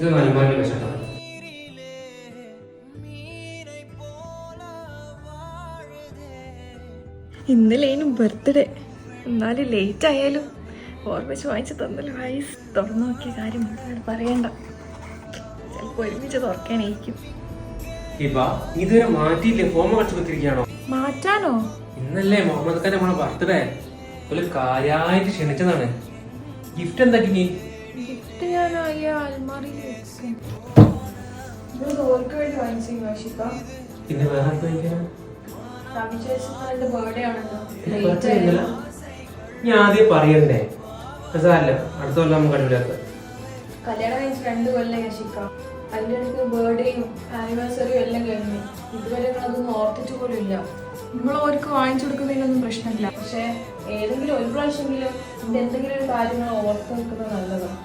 ഇത് അൽമാരിൽ വെച്ചിട്ടാണ്. ഇന്നലേനും ബർത്ത്ഡേ, എന്നാലും ലേറ്റ് ആയാലും ഓർമ്മിച്ച് വാങ്ങിച്ചു തന്നല്ലോ. വയസ്സ് തുറന്നു നോക്കിയ കാര്യം പറയണ്ട, ചിലപ്പോ ഒരുമിച്ച് തുറക്കാനായിരിക്കും. ഇതുവരെ മാറ്റിയില്ലേ? ഫോമ കളിച്ചു കുത്തിരിക്കുകയാണോ? മാറ്റാനോ? ഇന്നല്ലേ മുഹമ്മദ് ഖാൻ നമ്മളെ ബർത്ത്ഡേ, ഒരു കാര്യമായിട്ട് ക്ഷണിച്ചതാണ്. ഗിഫ്റ്റ് എന്താക്കി? ഗിഫ്റ്റ് ഞാൻ അൽമാറിയിൽ വെക്കും. വേണ്ടി വാങ്ങിച്ചു. പിന്നെ വേറെ ആർക്കും ബർത്ത്ഡേ ആണല്ലോ. ഞാൻ ആദ്യം പറയണ്ടേ? സാരല്ല, അടുത്ത കൊല്ലം നമുക്ക് അടിപൊളിയാക്കാം. കല്യാണം കഴിച്ച് 2 കൊല്ലം യശിക്കാം. അതിൻ്റെ ഇടയ്ക്ക് ബർത്ത്ഡേയും ആനിവേഴ്സറിയും എല്ലാം കഴിഞ്ഞു. ഇതുവരെ അതൊന്നും ഓർത്തിട്ട് പോലും ഇല്ല. നമ്മൾ ഓർക്ക് വാങ്ങിച്ചു കൊടുക്കുന്നതിലൊന്നും പ്രശ്നമില്ല, പക്ഷെ ഏതെങ്കിലും ഒരു പ്രാവശ്യമെങ്കിലും ഇതിന്റെ എന്തെങ്കിലും ഒരു കാര്യങ്ങൾ ഓർത്ത് നിൽക്കുന്നത് നല്ലതാണ്.